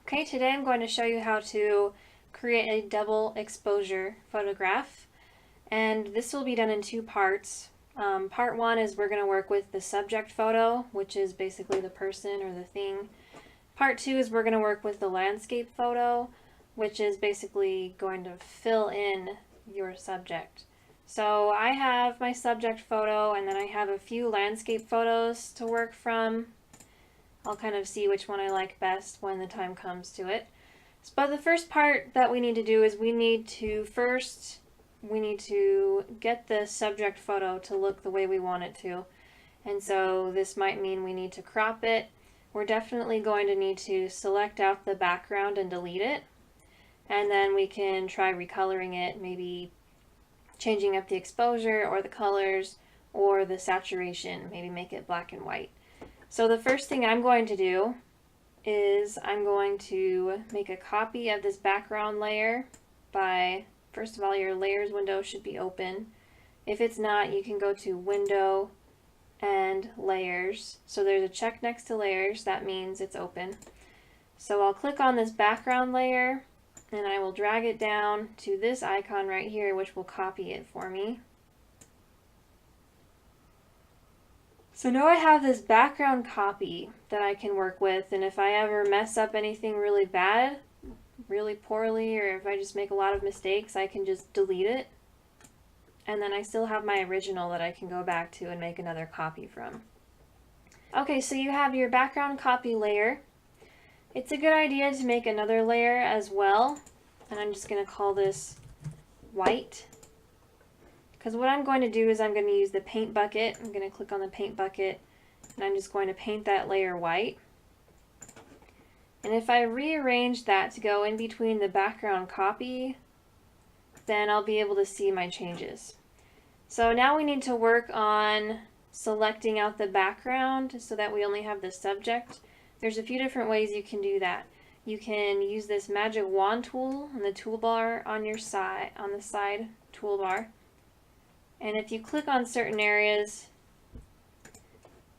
Okay, today I'm going to show you how to create a double exposure photograph, and this will be done in two parts. Part one is we're going to work with the subject photo, which is basically the person or the thing. Part two is we're going to work with the landscape photo, which is basically going to fill in your subject. So I have my subject photo, and then I have a few landscape photos to work from. I'll kind of see which one I like best when the time comes to it. But the first part that we need to do is we need to get the subject photo to look the way we want it to. And so this might mean we need to crop it. We're definitely going to need to select out the background and delete it. And then we can try recoloring it, maybe changing up the exposure or the colors or the saturation, maybe make it black and white. So the first thing I'm going to do is I'm going to make a copy of this background layer by, first of all, your layers window should be open. If it's not, you can go to Window and Layers. So there's a check next to Layers, that means it's open. So I'll click on this background layer and I will drag it down to this icon right here, which will copy it for me. So now I have this background copy that I can work with, and if I ever mess up anything really bad, really poorly, or if I just make a lot of mistakes, I can just delete it. And then I still have my original that I can go back to and make another copy from. Okay, so you have your background copy layer. It's a good idea to make another layer as well, and I'm just going to call this white. Because what I'm going to do is I'm going to use the paint bucket. I'm going to click on the paint bucket and I'm just going to paint that layer white. And if I rearrange that to go in between the background copy, then I'll be able to see my changes. So now we need to work on selecting out the background so that we only have the subject. There's a few different ways you can do that. You can use this magic wand tool in the toolbar on your side, on the side toolbar. And if you click on certain areas,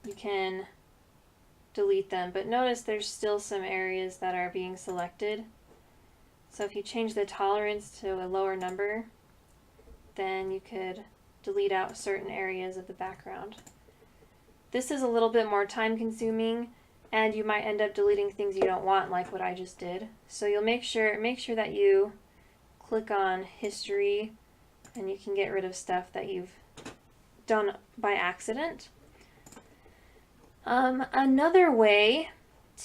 you can delete them. But notice there's still some areas that are being selected. So if you change the tolerance to a lower number, then you could delete out certain areas of the background. This is a little bit more time consuming, and you might end up deleting things you don't want, like what I just did. So you'll make sure that you click on history, and you can get rid of stuff that you've done by accident. Another way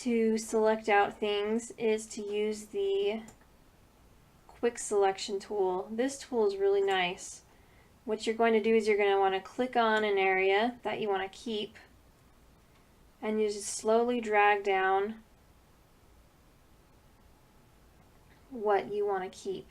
to select out things is to use the quick selection tool. This tool is really nice. What you're going to do is you're going to want to click on an area that you want to keep, and you just slowly drag down what you want to keep.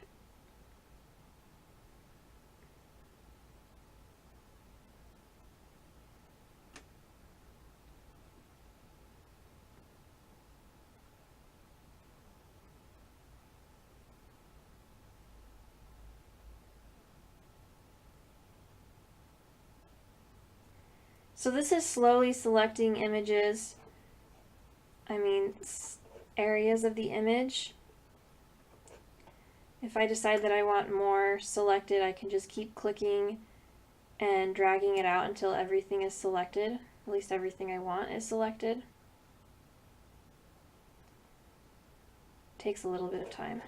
So this is slowly selecting images, areas of the image. If I decide that I want more selected, I can just keep clicking and dragging it out until everything is selected. At least everything I want is selected. Takes a little bit of time.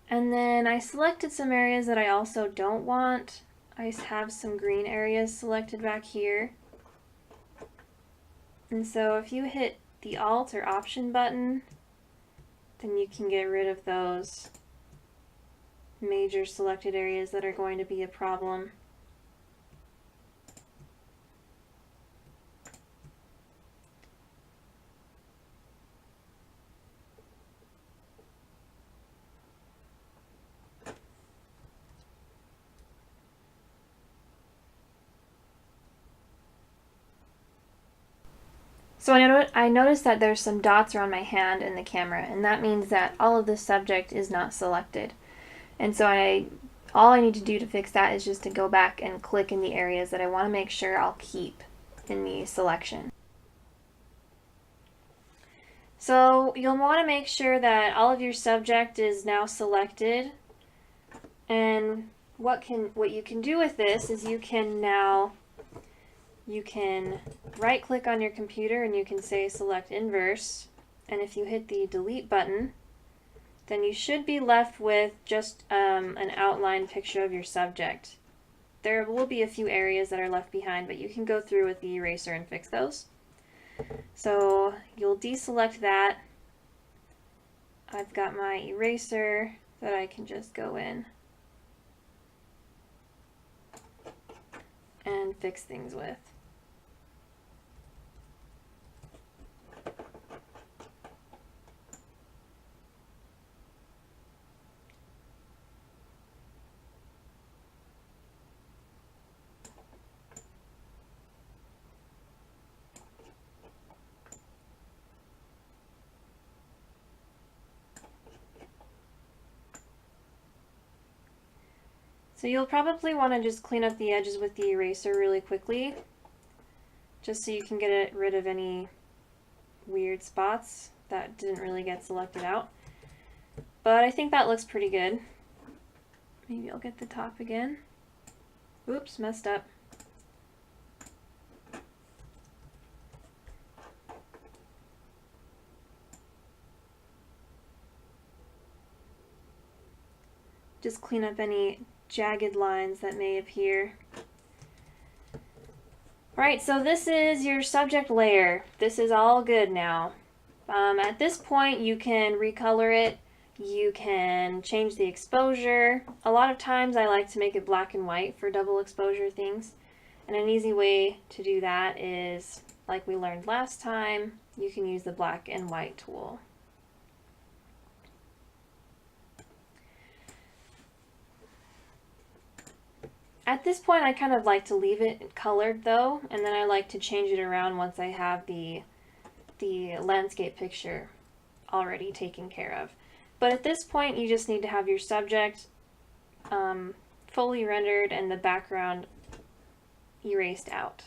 And then I selected some areas that I also don't want. I have some green areas selected back here. And so if you hit the Alt or Option button, then you can get rid of those major selected areas that are going to be a problem. So I noticed that there's some dots around my hand in the camera, and that means that all of the subject is not selected. And so all I need to do to fix that is just to go back and click in the areas that I want to make sure I'll keep in the selection. So you'll want to make sure that all of your subject is now selected. And what you can do with this is you can right click on your computer and you can say select inverse, and if you hit the delete button, then you should be left with just an outline picture of your subject. There will be a few areas that are left behind, but you can go through with the eraser and fix those. So you'll deselect that. I've got my eraser that I can just go in and fix things with. So you'll probably want to just clean up the edges with the eraser really quickly, just so you can get rid of any weird spots that didn't really get selected out. But I think that looks pretty good. Maybe I'll get the top again. Oops, messed up. Just clean up any jagged lines that may appear. Alright, so this is your subject layer. This is all good now. At this point you can recolor it, you can change the exposure. A lot of times I like to make it black and white for double exposure things, and an easy way to do that is, like we learned last time, you can use the black and white tool. At this point I kind of like to leave it colored though, and then I like to change it around once I have the landscape picture already taken care of. But at this point you just need to have your subject fully rendered and the background erased out.